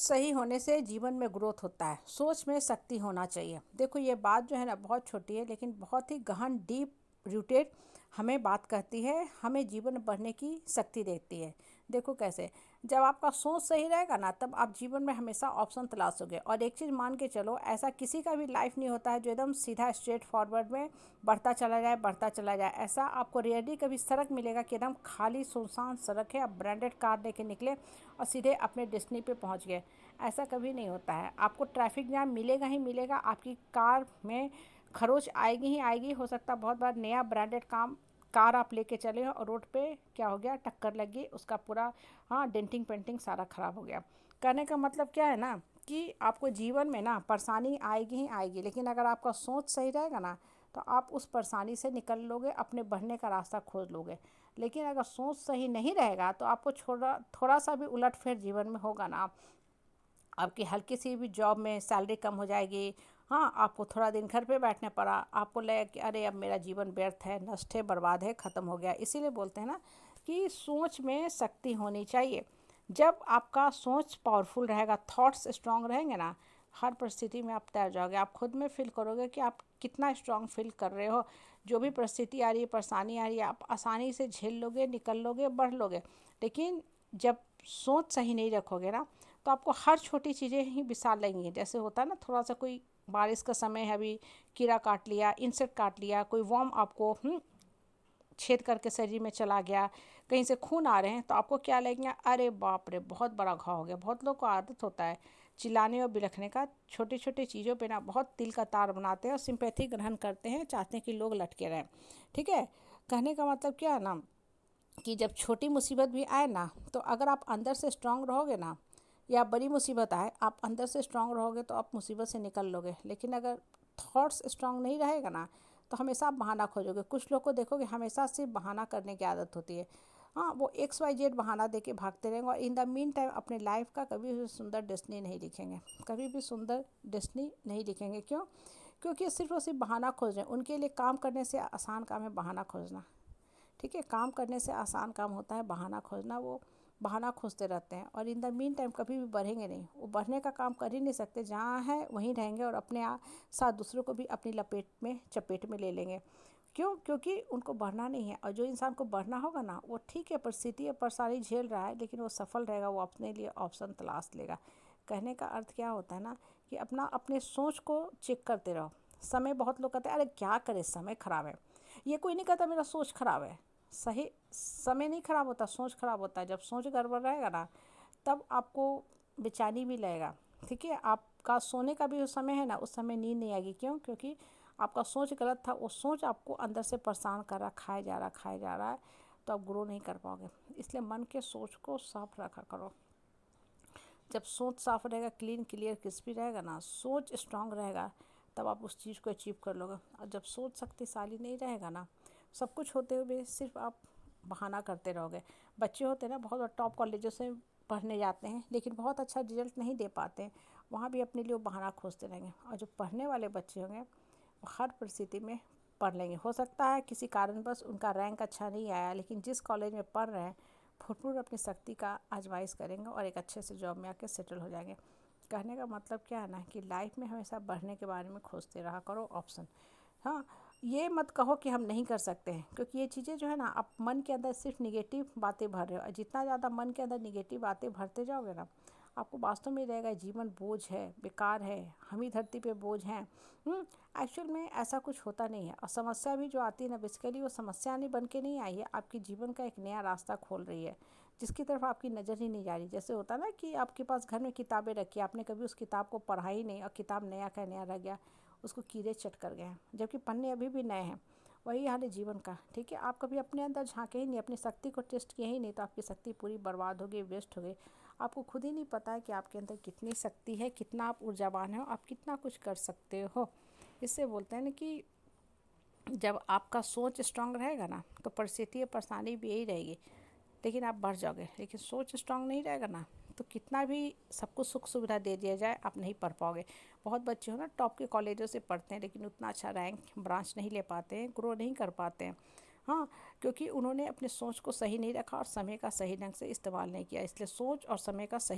सही होने से जीवन में ग्रोथ होता है। सोच में शक्ति होना चाहिए। देखो ये बात जो है ना बहुत छोटी है लेकिन बहुत ही गहन डीप रूटेड हमें बात कहती है, हमें जीवन में बढ़ने की शक्ति देती है। देखो कैसे, जब आपका सोच सही रहेगा ना तब आप जीवन में हमेशा ऑप्शन तलाशोगे। और एक चीज़ मान के चलो, ऐसा किसी का भी लाइफ नहीं होता है जो एकदम सीधा स्ट्रेट फॉरवर्ड में बढ़ता चला जाए। ऐसा आपको रेयरली कभी सड़क मिलेगा कि एकदम खाली सुनसान सड़क है, आप ब्रांडेड कार लेके निकले और सीधे अपने डेस्टिनी पे पहुंच गए। ऐसा कभी नहीं होता है। आपको ट्रैफिक जाम मिलेगा ही मिलेगा, आपकी कार में खरोच आएगी ही आएगी। हो सकता है बहुत बार नया ब्रांडेड कार आप लेके चले हो और रोड पे क्या हो गया, टक्कर लगी, उसका पूरा डेंटिंग पेंटिंग सारा ख़राब हो गया। कहने का मतलब क्या है ना कि आपको जीवन में ना परेशानी आएगी ही आएगी, लेकिन अगर आपका सोच सही रहेगा ना तो आप उस परेशानी से निकल लोगे, अपने बढ़ने का रास्ता खोज लोगे। लेकिन अगर सोच सही नहीं रहेगा तो आपको थोड़ा सा भी उलटफेर जीवन में होगा ना, आपकी हल्की सी भी जॉब में सैलरी कम हो जाएगी। आपको थोड़ा दिन घर पे बैठने पड़ा, आपको लगे कि अरे अब मेरा जीवन व्यर्थ है, नष्ट है, बर्बाद है, ख़त्म हो गया। इसीलिए बोलते हैं ना कि सोच में शक्ति होनी चाहिए। जब आपका सोच पावरफुल रहेगा, थॉट्स स्ट्रांग रहेंगे ना, हर परिस्थिति में आप तैर जाओगे। आप खुद में फील करोगे कि आप कितना स्ट्रांग फील कर रहे हो। जो भी परिस्थिति आ रही है, परेशानी आ रही है, आप आसानी से झेल लोगे, निकल लोगे, बढ़ लोगे। लेकिन जब सोच सही नहीं रखोगे ना तो आपको हर छोटी चीज़ें ही विशाल लगेंगी। जैसे होता है ना, थोड़ा सा कोई बारिश का समय है, अभी कीड़ा काट लिया, इंसेक्ट काट लिया, कोई वर्म आपको छेद करके शरीर में चला गया, कहीं से खून आ रहे हैं तो आपको क्या लगेगा, अरे बाप रे बहुत बड़ा घाव हो गया। बहुत लोग को आदत होता है चिल्लाने और बिलखने का, छोटी छोटी चीज़ों पे ना बहुत तिल का तार बनाते हैं और सिंपैथी ग्रहण करते हैं, चाहते हैं कि लोग लटके रहें। ठीक है, कहने का मतलब क्या है ना कि जब छोटी मुसीबत भी आए ना तो अगर आप अंदर से स्ट्रांग रहोगे ना, या बड़ी मुसीबत आए आप अंदर से स्ट्रांग रहोगे तो आप मुसीबत से निकल लोगे। लेकिन अगर थॉट्स स्ट्रांग नहीं रहेगा ना तो हमेशा आप बहाना खोजोगे। कुछ लोग को देखोगे हमेशा सिर्फ बहाना करने की आदत होती है। वो XYZ बहाना दे के भागते रहेंगे और इन द मीन टाइम अपने लाइफ का कभी भी सुंदर डेस्टिनी नहीं लिखेंगे। कभी भी सुंदर डेस्टिनी नहीं लिखेंगे। क्यों? क्योंकि सिर्फ और सिर्फ बहाना खोज रहे हैं। उनके लिए काम करने से आसान काम है बहाना खोजना। ठीक है, काम करने से आसान काम होता है बहाना खोजना। वो बहाना खोजते रहते हैं और इन द मीन टाइम कभी भी बढ़ेंगे नहीं। वो बढ़ने का काम कर ही नहीं सकते, जहाँ है वहीं रहेंगे और अपने साथ दूसरों को भी अपनी चपेट में ले लेंगे। क्यों? क्योंकि उनको बढ़ना नहीं है। और जो इंसान को बढ़ना होगा ना वो ठीक है, परिस्थिति परेशानी झेल रहा है लेकिन वो सफल रहेगा, वो अपने लिए ऑप्शन तलाश लेगा। कहने का अर्थ क्या होता है ना कि अपने सोच को चेक करते रहो। समय, बहुत लोग कहते हैं अरे क्या करे समय ख़राब है। ये कोई नहीं कहता मेरा सोच ख़राब है। सही समय नहीं ख़राब होता, सोच ख़राब होता है। जब सोच गड़बड़ रहेगा ना तब आपको बेचैनी भी लगेगा। ठीक है, आपका सोने का भी जो समय है ना उस समय नींद नहीं आएगी। क्यों? क्योंकि आपका सोच गलत था। वो सोच आपको अंदर से परेशान कर रहा, खाए जा रहा है, तो आप ग्रो नहीं कर पाओगे। इसलिए मन के सोच को साफ रखा करो। जब सोच साफ रहेगा, क्लीन क्लियर क्रिस्पी रहेगा ना, सोच स्ट्रांग रहेगा, तब आप उस चीज़ को अचीव कर लोगे। और जब सोच शक्तिशाली नहीं रहेगा ना, सब कुछ होते हुए सिर्फ आप बहाना करते रहोगे। बच्चे होते हैं ना, बहुत टॉप कॉलेजों से पढ़ने जाते हैं लेकिन बहुत अच्छा रिजल्ट नहीं दे पाते हैं, वहाँ भी अपने लिए वो बहाना खोजते रहेंगे। और जो पढ़ने वाले बच्चे होंगे वो हर परिस्थिति में पढ़ लेंगे। हो सकता है किसी कारणवश उनका रैंक अच्छा नहीं आया, लेकिन जिस कॉलेज में पढ़ रहे हैं भरपूर अपनी शक्ति का आजमाइश करेंगे और एक अच्छे से जॉब में आके सेटल हो जाएंगे। कहने का मतलब क्या है ना कि लाइफ में हमेशा बढ़ने के बारे में खोजते रहा करो ऑप्शन। हाँ, ये मत कहो कि हम नहीं कर सकते हैं, क्योंकि ये चीज़ें जो है ना आप मन के अंदर सिर्फ निगेटिव बातें भर रहे हो। और जितना ज़्यादा मन के अंदर निगेटिव बातें भरते जाओगे ना, आपको वास्तव में रहेगा जीवन बोझ है, बेकार है, हम ही धरती पे बोझ हैं। एक्चुअल में ऐसा कुछ होता नहीं है। और समस्या भी जो आती है ना, बेसिकली वो समस्या नहीं बन के नहीं आई है, आपकी जीवन का एक नया रास्ता खोल रही है जिसकी तरफ आपकी नज़र ही नहीं जा रही। जैसे होता ना कि आपके पास घर में किताबें रखी, आपने कभी उस किताब को पढ़ा ही नहीं और किताब नया का नया रह गया, उसको कीड़े चट कर गए हैं जबकि पन्ने अभी भी नए हैं। वही हाल है जीवन का। ठीक है, आप कभी अपने अंदर झांके ही नहीं, अपनी शक्ति को टेस्ट किए ही नहीं, तो आपकी शक्ति पूरी बर्बाद हो गई, वेस्ट हो गई। आपको खुद ही नहीं पता है कि आपके अंदर कितनी शक्ति है, कितना आप ऊर्जावान हो, आप कितना कुछ कर सकते हो। इससे बोलते हैं ना कि जब आपका सोच स्ट्रांग रहेगा ना तो परिस्थिति और परेशानी भी यही रहेगी, लेकिन आप बढ़ जाओगे। लेकिन सोच स्ट्रांग नहीं रहेगा ना तो कितना भी सबको सुख सुविधा दे दिया जाए आप नहीं पढ़ पाओगे। बहुत बच्चे हो ना टॉप के कॉलेजों से पढ़ते हैं लेकिन उतना अच्छा रैंक ब्रांच नहीं ले पाते हैं, ग्रो नहीं कर पाते हैं। हाँ, क्योंकि उन्होंने अपने सोच को सही नहीं रखा और समय का सही ढंग से इस्तेमाल नहीं किया। इसलिए सोच और समय का सही